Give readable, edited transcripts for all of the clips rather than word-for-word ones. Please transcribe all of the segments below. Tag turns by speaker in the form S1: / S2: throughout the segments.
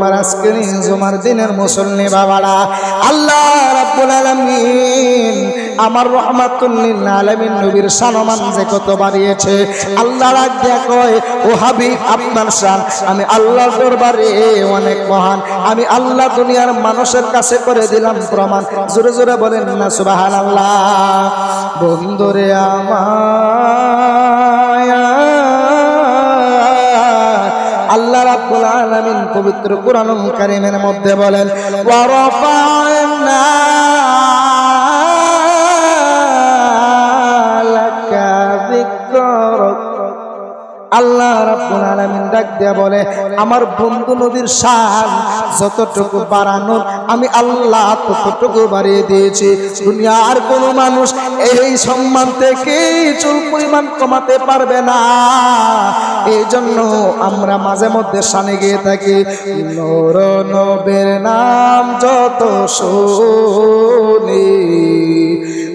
S1: আমার আজকের জুমার দিনের মুসল্লি বাবারা, আল্লাহ রাব্বুল আলামিন আমার রহমাতুল লিল আলামিন নবীর সম্মান যে কত বাড়িয়েছে। আল্লাহ রাগ দিয়া কয়, ও হাবিব আপনার শান আমি আল্লাহর দরবারে অনেক মহান, আমি আল্লাহ দুনিয়ার মানুষের কাছে করে দিলাম প্রমাণ। জোরে জোরে বলেন না সুবহানাল্লাহ। বন্ধুরে আমার আল্লাহ রাব্বুল আলামিন পবিত্র কুরআনুল কারীমের মধ্যে বলেন, ওয়া রাফা'না লাকা যিকরাক। আল্লাহ রাব্বুল আলামিন ডাক দিয়া বলে, আমার বন্ধু নবীর শান যতটুকু বাড়ানোর আমি আল্লাহ ততটুকু বাড়িয়ে দিয়েছি। দুনিয়ার কোনো মানুষ এই সম্মান থেকে চুল পরিমাণ কমাতে পারবে না। এই জন্য আমরা মাঝে মধ্যে শানে গিয়ে থাকি, নূর নবীর নাম যত শুনি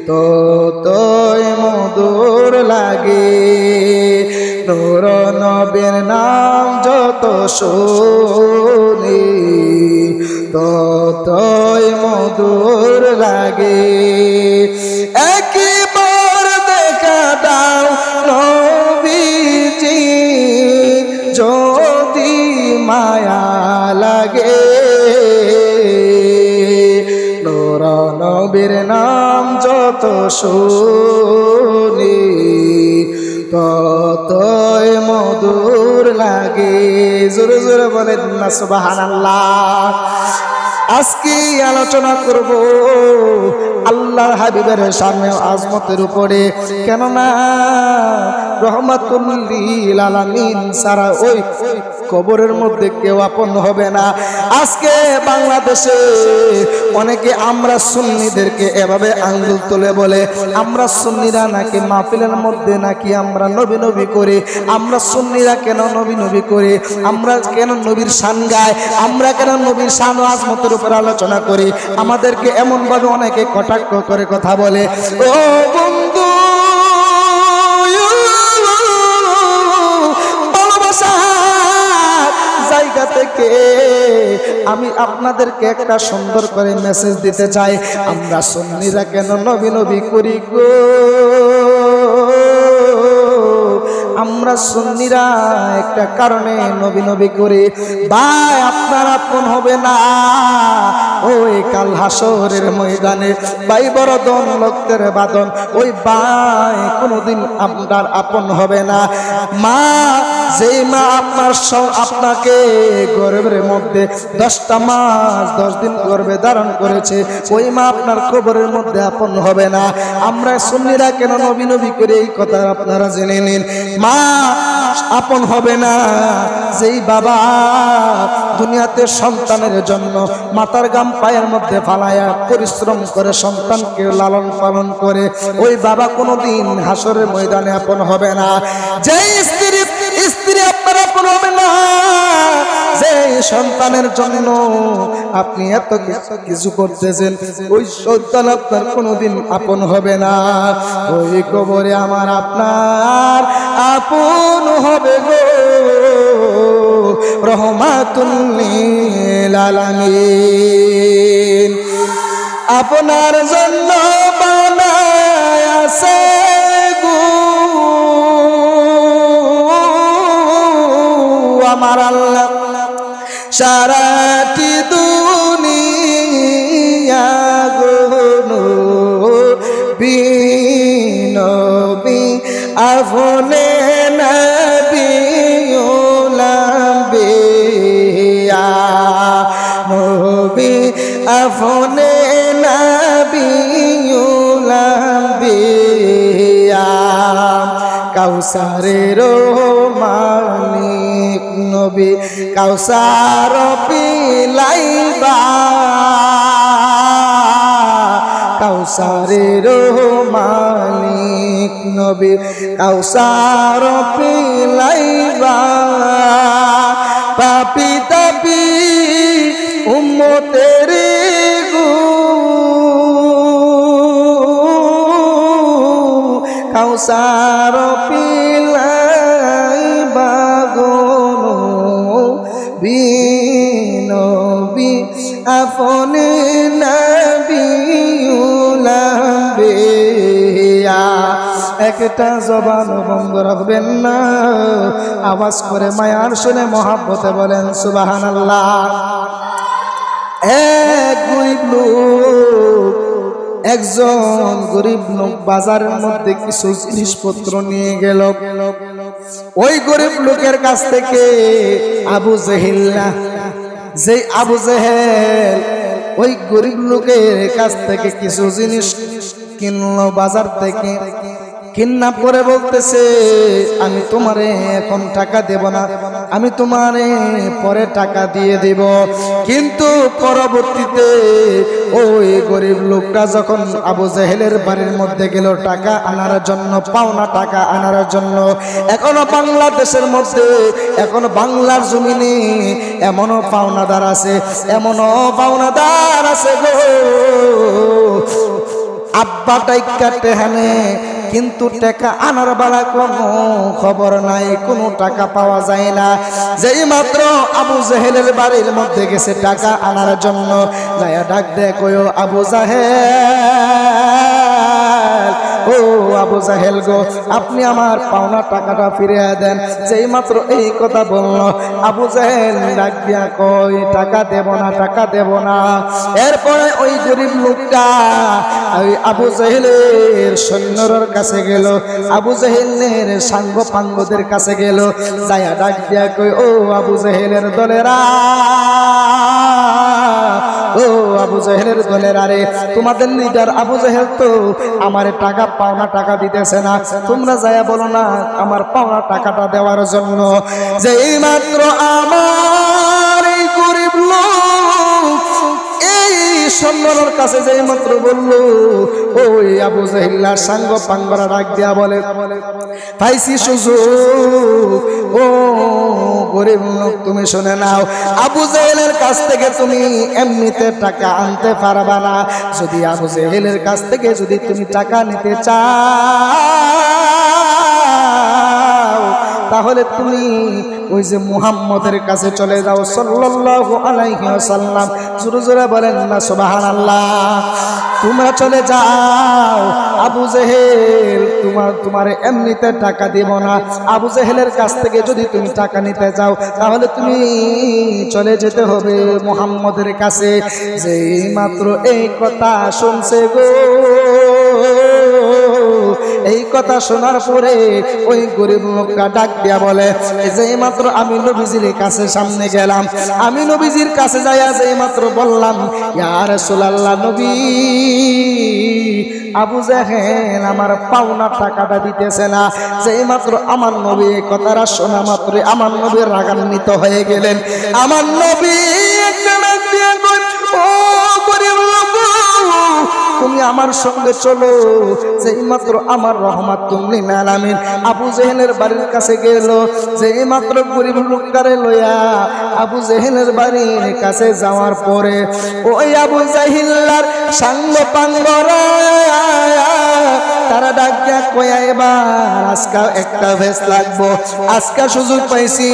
S1: ততই মধুর লাগে, নূর নবীর নাম যত শুনি ততই মধুর লাগে। একবার দেখা দাও নবীজি যদি মায়া লাগে, নূর নবীর নাম যত শুনি ততই মধুর লাগে। জোরে জোরে বলেন না সুবহানাল্লাহ। আজকে আলোচনা করব আল্লাহর হাবিবের সামনে আজমতের উপরে, কেননা রহমাতুল লিল আলামিন ছাড়া ওই কবরের মধ্যে কেউ আপন হবে না। আজকে বাংলাদেশে অনেকে আমরা সুন্নিদেরকে এভাবে আঙ্গুল তুলে বলে, আমরা সুন্নিরা নাকি মাহফিলের মধ্যে নাকি আমরা নবী নবী করি, আমরা সুন্নিরা কেন নবী নবী করি, আমরা কেন নবীর শান গাই, আমরা কেন নবীর শান ও আজমতের উপর আলোচনা করি। আমাদেরকে এমন ভাবে অনেকে কটাক্ষ করে কথা বলে। ও বন্ধু, জায়গা থেকে আমি আপনাদেরকে একটা সুন্দর করে মেসেজ দিতে চাই, আমরা সুন্নিরা কেন নবী নবী করি গো? আমরা সুন্নিরা একটা কারণে নবী নবী করি। ভাই আপনার আপন হবে না ওই কাল হাসরের ময়দানে, ভাই বড় দন লোকদের বাদন, ওই ভাই কোনোদিন আপনার আপন হবে না। মা, যেই মা আপনাকে গর্ভের মধ্যে 10টা মাস 10 দিন গর্ভে ধারণ করেছে, ওই মা আপনার কবরের মধ্যে আপন হবে না। আমরা সুন্নিরা কেন নবী নবী করে এই কথা আপনারা জেনে নিন। মা আপন হবে না যেই বাবা দুনিয়াতে সন্তানের জন্য মাথার গাম পায়ের মধ্যে ফালায়া পরিশ্রম করে সন্তানকে লালন পালন করে, ওই বাবা কোনোদিন হাসরের ময়দানে আপন হবে না। যেই স্ত্রী আপনার আপন হবে না, যে সন্তানের জন্য আপনি এত কিছু করতেছেন, ওই সন্তান আপনার কোনোদিন আপন হবে না। ওই কবরে আমার আপনার আপন হবে গো রহমাতুল লিল আলামিন। আপনার জন্য বানায় আছে গো আমার আল্লাহ সারাটি দুনিয়া গো নবী নবী আপনে নবী ওলাম্বিয়া, নবী আপনে নবী ওলাম্বিয়া। কাউসারের মালিক নবী কাউসার পিলাইবা, কাউসারের মালিক নবী কাউসার পিলাইবা। পাপি তাপি উম্মতের গো কাউসার পিলাইবা গো নবী নবী আপনি নবিউল আম্বিয়া। একটা জবান বন্ধ রাখবেন না, আওয়াজ করে মায়ার শুনে মহাব্বতে বলেন সুবহানাল্লাহ। এক গরিব লোক, একজন গরিব লোক বাজারের মধ্যে কিছু জিনিসপত্র নিয়ে গেল। ওই গরিব লোকের কাছ থেকে আবু জেহেল, যে আবু জেহেল ওই গরিব লোকের কাছ থেকে কিছু জিনিস কিনলো বাজার থেকে। কিন্না পরে বলতেছে, আমি তোমারে এখন টাকা দেব না, আমি তোমারে পরে টাকা দিয়ে দেব। কিন্তু পরবর্তীতে ওই গরিব লোকটা যখন আবু জেহেলের বাড়ির মধ্যে গেল টাকা আনার জন্য, পাওনা টাকা আনার জন্য, এখনো বাংলাদেশের মধ্যে, এখনো বাংলার জমিনে এমনও পাওনাদার আছে, এমনও পাওনাদার আছে গো, আব্বা টাইকা টেহানে কিন্তু টাকা আনার বেলা কোনো খবর নাই, কোনো টাকা পাওয়া যায় না। যেই মাত্র আবু জেহেলের বাড়ির মধ্যে গেছে টাকা আনার জন্য, যায়া ডাক দেয়, কয়ো আবু জাহেল, ও আবু জাহেল গো, আপনি আমার পাওনা টাকাটা ফিরিয়ে দেন। যেই মাত্র এই কথা বলল, আবু জাহেল ডাক দিয়া কই, টাকা দেব না, টাকা দেব না। এরপরে ওই গরিব লোকটা ওই আবু জাহেলের সৈন্যর কাছে গেল, আবু জাহেলের সাঙ্গ পাঙ্গদের কাছে গেল, যায়া ডাক দিয়া কই, ও আবু জাহেলের দলেরা, ও আবু জাহেলের দলেরা রে, তোমাদের লিডার আবু জাহেল তো আমার টাকা পাওনা টাকা দিতেছে না, তোমরা যায়া বলো না আমার পাওনা টাকাটা দেওয়ার জন্য। যেই মাত্র আমার এই গরিব লোক এই সৈন্যর কাছে যেই মাত্র বললো, ওই আবু জাহেল্লার সাঙ্গ পাঙ্গরা ডাক দিয়া বলে, পাইছি সুযোগ, ও গরিব লোক তুমি শুনে নাও, আবু জেহেলের কাছ থেকে তুমি এমনিতে টাকা আনতে পারবা না। যদি আবু জেহেলের কাছ থেকে যদি তুমি টাকা নিতে চাও, তাহলে তুমি ওই যে মুহাম্মদের কাছে চলে যাও সাল্লাল্লাহু আলাইহি ওয়াসাল্লাম। জোরে জোরে বলেন না সুবহানাল্লাহ। তোমরা চলে যাও, আবু জেহেল তোমার এমনিতে টাকা দিব না। আবু জেহেলের কাছ থেকে যদি তুমি টাকা নিতে যাও, তাহলে তুমি চলে যেতে হবে মুহাম্মদের কাছে। যেই মাত্র এই কথা শুনছে গো, এই কথা শোনার পরে ওই গরিব লোকটা ডাক দিয়া বলে, যেই মাত্র আমি নবীজির কাছে সামনে গেলাম, আমি নবীজির কাছে যাইয়া যেই মাত্র বললাম, ইয়া রাসূলুল্লাহ নবী, আবু জেহেল আমার পাওনা টাকাটা দিতেছে না। যেই মাত্র আমার নবী এই কথাটা শোনা মাত্র আমার নবী রাগান্বিত হয়ে গেলেন। আমার নবী একটা ডাক দিয়া কই, ও গরিব লোক, তুমি আমার সঙ্গে চলো। যেই মাত্র আমার রহমাতুল লিল আলামিন আবু জেহেলের বাড়ির কাছে গেল, যেই মাত্র গরিব লোকটারে লইয়া আবু জেহেলের বাড়ির কাছে যাওয়ার পরে ওই আবু জাহিল্লার সাঙ্গ পাঙ্গরা তারা ডাক দিয়া কয়া, এবার আজকে একটা ভেস লাগবো, আজকে সুযোগ পাইছি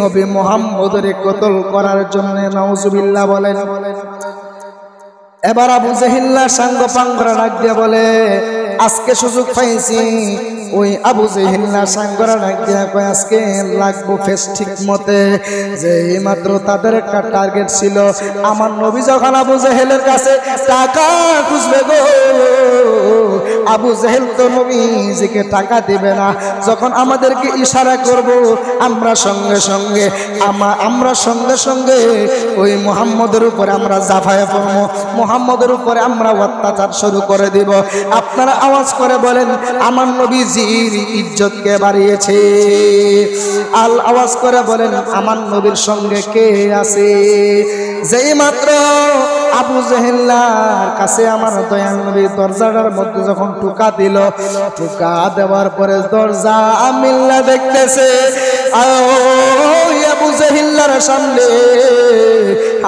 S1: নবী মুহাম্মদের কতল করার জন্য। নাউজুবিল্লাহ বলেন। এবার আবু জাহিল্লার সাঙ্গ পাঙ্গরা ডাক দিয়া বলে, আজকে সুযোগ পাইছি। ওই আবু জাহিল্লার সাঙ্গরা ডাক দিয়া কয়, আজকে লাগবো ফেস ঠিক মতে। যে মাত্র তাদের একটা টার্গেট ছিল, আমার নবী যখন আবু জাহেলের কাছে টাকা খুঁজবে গো, আবু জাহেল তো নবীজিকে টাকা দিবে না। যখন আমাদেরকে ইশারা করব, আমরা সঙ্গে সঙ্গে ওই মুহাম্মদের উপরে আমরা ঝাঁপায়ে পড়বো, মুহাম্মদের উপরে আমরা অত্যাচার শুরু করে দিব। আপনারা আওয়াজ করে বলেন, আমার নবীজির ইজ্জত কে বাড়িয়েছে? আওয়াজ করে বলেন, আমার নবীর সঙ্গে কে আছে? যেই মাত্র আবু জাহেল্লার কাছে আমার দয়াল নবী দরজাটার মধ্যে যখন টোকা দিল, টোকা দেওয়ার পরে দরজা মিল্লা দেখতেছে, আবু জাহেল্লার সামনে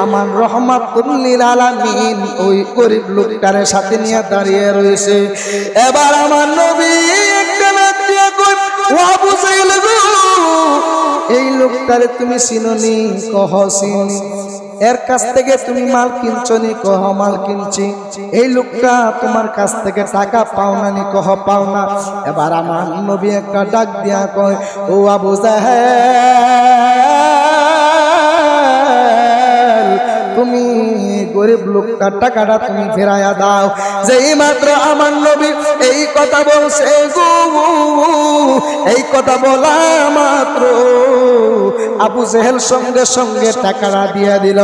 S1: আমার রহমাতুল লিল আলামিন ওই গরিব লোকটারে সাথে নিয়ে দাঁড়িয়ে রয়েছে। এবার আমার নবী একটা ডাক দিয়া কই, ও আবু জাহেল গো, এই লোকটারে তুমি চিননি? কহ চিনি। এর কাছ থেকে তুমি মাল কিনছো নি? কহ মাল কিনছি। এই লোকটা তোমার কাছ থেকে টাকা পাও না নি? কহ পাও না। এবার আমার নবী একটা ডাক দিয়া কয়, ও আবু জাহেল, তুমি গরিব লোকটার টাকাটা তুমি ফেরাইয়া দাও। যেই মাত্র আমার নবী এই কথা বলছে গো, এই কথা বলা মাত্র আবু জেহেল সঙ্গে সঙ্গে টাকাটা দিয়া দিল।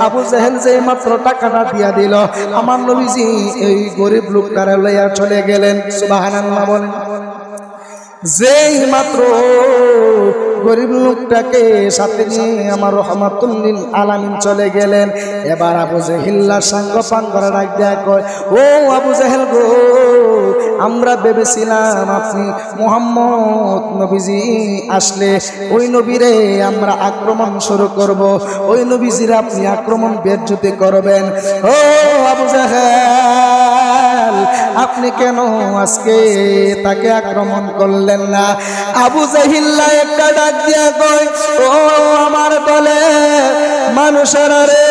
S1: আবু জেহেল যেই মাত্র টাকাটা দিয়া দিল, আমার নবীজি এই গরিব লোকটারে লইয়া চলে গেলেন। সুবহানাল্লাহ বলেন। যেই মাত্র গরিব লোকটাকে সাথে নিয়ে আমার রহমাতুল লিল আলামিন চলে গেলেন। এবার আবু জেহেল্লার সঙ্গ পান করে ডাক দেয়া কয়, ও আবু জেহেল গো, আমরা ভেবেছিলাম আপনি মুহাম্মদ নবীজি আসলে ওই নবীরে আমরা আক্রমণ শুরু করব, ওই নবীজিরে আপনি আক্রমণ বেজ্জতি করবেন। ও আবু জেহেল, আপনি কেন আজকে তাকে আক্রমণ করলেন না? আবু জাহিল্লা একটা ডাক দিয়া কয়, ও আমার বলে মানুষেরা রে,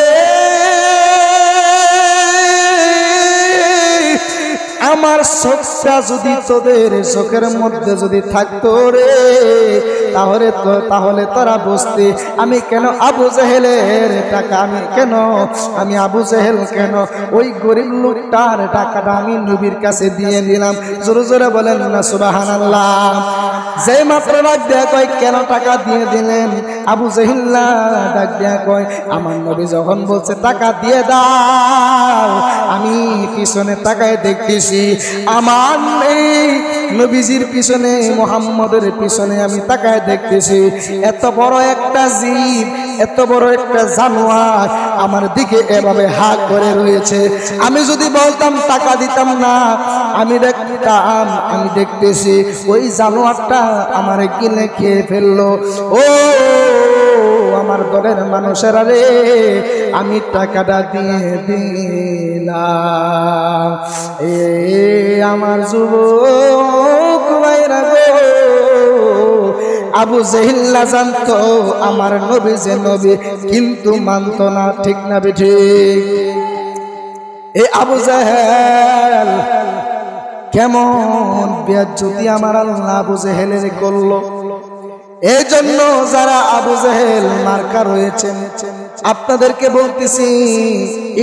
S1: আমার চোখটা যদি তোদের চোখের মধ্যে যদি থাকতো রে, তাহলে তোরা বুঝতে আমি কেন আবু জেহেলের টাকা আমি আবু জেহেল কেন ওই গরিব লোকটার টাকাটা আমি নবীর কাছে দিয়ে নিলাম। জোরে জোরে বলেন না সুবহানাল্লাহ। যে মাত্র ডাক দেয়া কয়, কেন টাকা দিয়ে দিলেন? আবু জেহিল্লা ডাক দেয়া কয়, আমার নবী যখন বলছে টাকা দিয়ে দাও, আমি পিছনে তাকায় দেখতেছি আমার এই নবীজির পিছনে, মুহাম্মদের পিছনে আমি তাকায় দেখতেছি এত বড় একটা জীব, এত বড় একটা জানোয়ার আমার দিকে এভাবে হাত করে রয়েছে। আমি যদি বলতাম টাকা দিতাম না, আমি দেখতেছি ওই জানোয়ারটা আমার গিলে খেয়ে ফেললো। ও আমার দলের মানুষেরা রে, আমি টাকাটা দিয়ে দিলাম। এ আমার যুবক ভাইরা গো, আবু জেহিল্লা জানতো আমার নবী যে নবী, কিন্তু মানত না। ঠিক না বেঠিক? এই আবু জেহেল কেমন বেয়াজ্জতি আমার আল্লাহ আবু জেহেলের করলো। এই জন্য যারা আবু জেহেল মার্কা রয়েছেন, আপনাদেরকে বলতেছি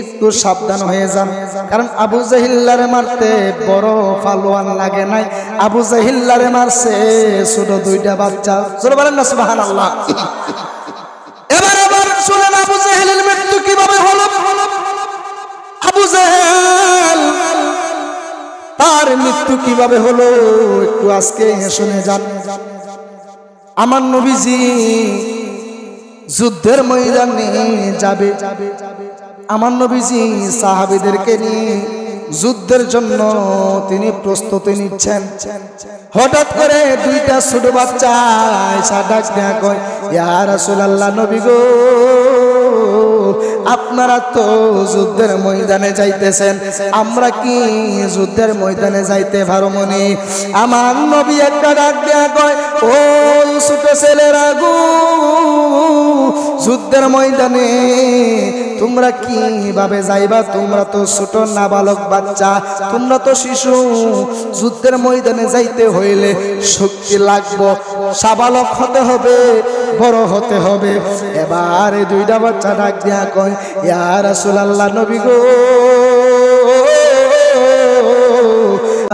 S1: একটু সাবধান হয়ে যান। কারণ আবু জেহিল্লারে মারতে বড় পালোয়ান লাগে নাই, আবু জেহিল্লারে মারছে ছোট দুইটা বাচ্চা। জোরে বলেন না সুবহানাল্লাহ। এবার আবার শুনেন আবু জেহেলের মৃত্যু কিভাবে হলো। আবু জেহেল তার মৃত্যু কিভাবে হলো একটু আজকে শুনে যান। আমার নবীজি যুদ্ধের ময়দানে যাবে, আমার নবীজি সাহাবীদেরকে নিয়ে যুদ্ধের জন্য তিনি প্রস্তুতি নিচ্ছেন। হঠাৎ করে দুইটা ছোট বাচ্চা এসে ডাক দেয়া কয়, ইয়া রাসূলুল্লাহ, নবী গো, আপনারা তো যুদ্ধের ময়দানে যাইতেছেন, আমরা কি যুদ্ধের ময়দানে যাইতে পারো মনে? আমার নবী একটা ডাক দেয়া কয়, ও ছোট ছেলেরা গো, যুদ্ধের ময়দানে তোমরা কিভাবে যাইবা? তোমরা তো ছোট নাবালক বাচ্চা, তোমরা তো শিশু। যুদ্ধের ময়দানে যাইতে হইলে শক্তি লাগবে, সাবালক হতে হবে, বড় হতে হবে। এবার এই দুইটা বাচ্চা ডাক দিয়া কয়, ইয়া রাসূলুল্লাহ, নবী গো,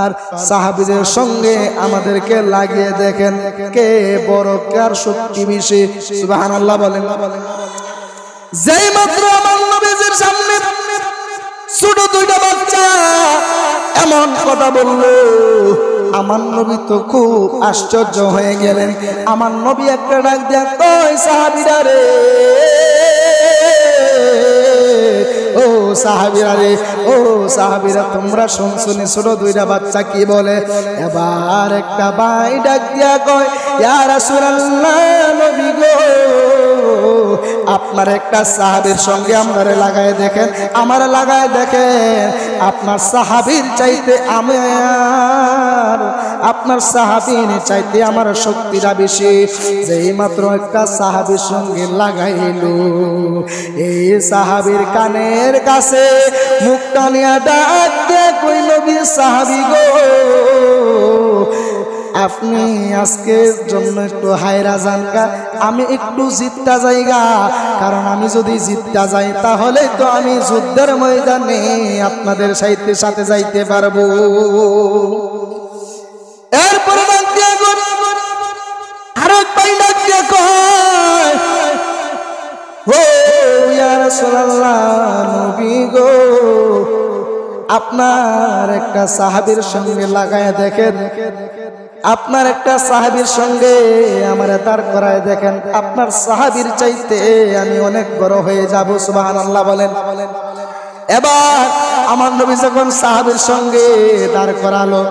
S1: আর সাহাবীদের সঙ্গে আমাদেরকে লাগিয়ে দেখেন কে বড়, কার শক্তি বেশি। সুবহানাল্লাহ বলেন। যেই মাত্র আমার নবীজির সামনে ছোট দুইটা বাচ্চা এমন কথা বললো, আমার নবী তো খুব আশ্চর্য হয়ে গেলেন। আমার নবী একটা ডাক দেয়া কয়, সাহাবীরা রে, ও সাহাবীরা রে, ও সাহাবীরা, তোমরা শুনছনি ছোট দুইটা বাচ্চা কি বলে? এবার একটা ভাই ডাক দিয়া কয়, ইয়া রাসূলুল্লাহ, নবী গো, আপনার একটা সাহাবীর সঙ্গে আমারে লাগায় দেখেন, আমারে লাগায় দেখেন, আপনার সাহাবীর চাইতে আপনার সাহাবীর চাইতে আমার শক্তিটা বেশি। যেই মাত্র একটা সাহাবীর সঙ্গে লাগাইলো, এই সাহাবীর কানের কাছে মুখটা নিয়ে ডাক দিয়ে কইল, নবী সাহাবী গো, আপনি আজকের জন্য একটু হায়রা জানকা, আমি একটু জিততা যাইগা, কারণ আমি যদি জিততা যাই তাহলে তো আমি যুদ্ধের ময়দানে আপনাদের সাথে যাইতে পারবো। এরপরে আরেক ভাই ডাক দিয়ে কয়, ও ইয়া রাসূলুল্লাহ, নবী গো, আপনার একটা সাহাবীর সঙ্গে লাগায় দেখেন, আপনার একটা সাহাবীর সঙ্গে আমারে দাঁড় করায় দেখেন, আপনার সাহাবীর চাইতে আমি অনেক বড় হয়ে যাব। সুবহানাল্লাহ বলেন। এবার আমার নবী যখন সাহাবীর সঙ্গে দাঁড় করালো,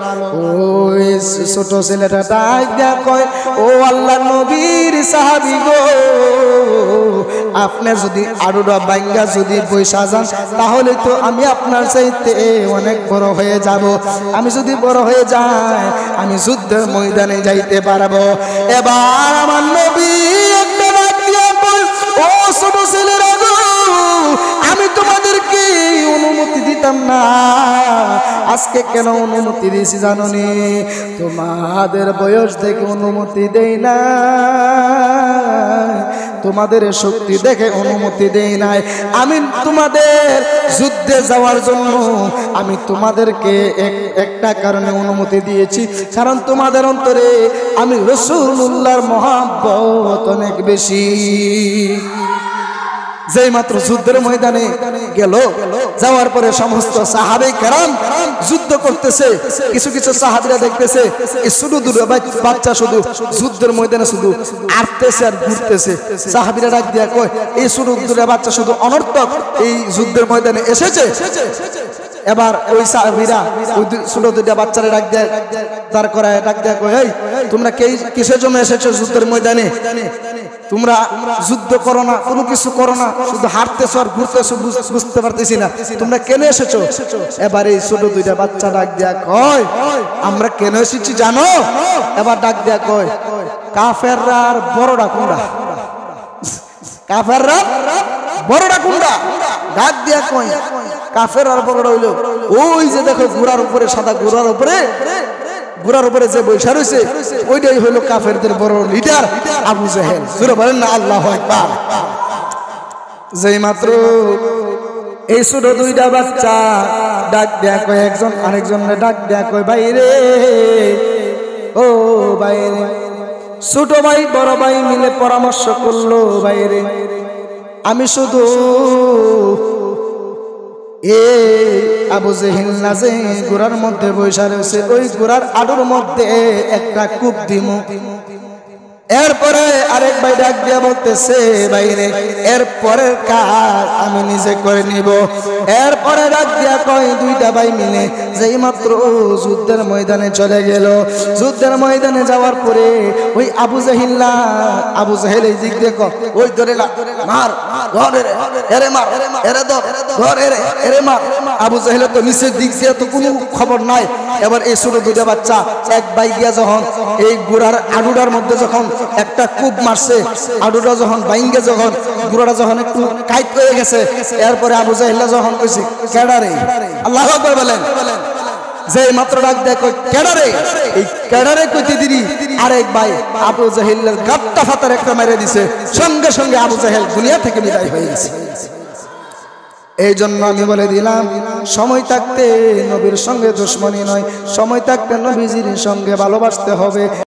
S1: ওই ছোট ছেলেটা ডাক দিয়া কয়, ও আল্লাহর নবীর সাহাবী গো, আপনি যদি আড়ুরা বাইঙ্গা যদি বৈশা যান তাহলে তো আমি আপনার চাইতে অনেক বড় হয়ে যাব। আমি যদি বড় হয়ে যাই আমি যুদ্ধের ময়দানে যাইতে পারবো। এবার আমার নবী একটা ডাক দিয়া কয়, ও ছোট ছেলেরা গো, আমি তোমাদেরকে অনুমতি দিতাম না, আজকে কেন অনুমতি দিয়েছি জানোনি? তোমাদের বয়স দেখে অনুমতি দেই না, তোমাদের শক্তি দেখে অনুমতি দেই নাই, আমি তোমাদের যুদ্ধে যাওয়ার জন্য আমি তোমাদেরকে একটা কারণে অনুমতি দিয়েছি, কারণ তোমাদের অন্তরে আমি রাসূলুল্লাহর মহব্বত অনেক বেশি। যেই মাত্র যুদ্ধের ময়দানে গেল, যাওয়ার পরে সমস্ত সাহাবে কেরাম যুদ্ধ করতেছে, কিছু কিছু সাহাবীরা দেখতেছে এই ছোট দুটো বাচ্চা শুধু যুদ্ধের ময়দানে শুধু আটতেছে আর ঘুরতেছে। সাহাবীরা ডাক দিয়া কয়, এই ছোট দুটো বাচ্চা শুধু অনর্থক এই যুদ্ধের ময়দানে এসেছে। এবার ওই সাহাবীরা ওই ছোট দুটো বাচ্চারা ডাক দেয়, দাঁড় করায় ডাক দেয়া কয়, এই তোমরা কিসের জন্য এসেছো যুদ্ধের ময়দানে? তোমরা যুদ্ধ করো না, কোনো কিছু করো না, শুধু হাঁটতেছো আর ঘুরতেছো, বুঝতে পারতেছি না তোমরা কেন এসেছো? এবার এই ছোট দুইটা বাচ্চা ডাক দেয়া কয়, আমরা কেন এসেছি জানো? এবার ডাক দেয়া কয়, কাফেররা আর বড়রা কোনটা? কাফেররা বড়রা কোনটা? ডাক দেয়া কয়, কাফের আর বড়রা হইলো ওই যে দেখো ঘোড়ার উপরে, সাদা ঘোড়ার উপরে যে বৈশা রয়েছে, ওইটাই হলো কাফেরদের বড় লিডার আবু জাহেল। জোরে বলেন না আল্লাহু আকবার। যেই মাত্র এই ছোট দুইটা বাচ্চা ডাক দেয়া কয়, একজন আরেকজনকে ডাক দেয়া কয়, বাইরে ও বাইরে, ছোট ভাই বড় ভাই মিলে পরামর্শ করলো, বাইরে আমি শুধু আবু জেহেল না যে ঘোড়ার মধ্যে বৈশা রয়েছে, ওই ঘোড়ার আডুর মধ্যে একটা কূপ দিমু। এরপরে আরেক ভাই ডাক দিয়া বলতেছে, বাইরে এরপরের কাজ আমি নিজে করে নিব। এরপরে ডাক দিয়া কয়, দুইটা ভাই মিলে যেই মাত্র যুদ্ধের ময়দানে চলে গেল। যুদ্ধের ময়দানে যাওয়ার পরে ওই আবু জাহেল এই দিক দিয়ে ওই ধরে মার, ধরে এরে মার, এরে ধর, ধর এরে মার। আবু জাহেল তো নিচের দিক দিয়ে তো কোনো খবর নাই। এবার এই ছোট দুইটা বাচ্চা এক ভাই গিয়া যখন এই ঘোড়ার আডুটার মধ্যে যখন একটা কূপ মারছে, আডুটা যখন বাইঙ্গে, যখন ঘোড়াটা যখন একটু কাইট হয়ে গেছে, এরপরে আবু জাহেল যখন কইছে, কেডারে? আল্লাহু আকবার বলেন। যে মাত্র ডাক দেয় কই, কেডারে? এই কেডারে কইতে দিদি আরেক ভাই আবু জাহেলের গাট্টা ফাতার একটা মেরে দিছে, সঙ্গে সঙ্গে আবু জাহেল দুনিয়া থেকে বিদায় হয়ে গেছে। এই জন্য আমি বলে দিলাম, সময় থাকতে নবীর সঙ্গে দুশমনী নয়, সময় থাকতে নবীজির সঙ্গে ভালোবাসতে হবে।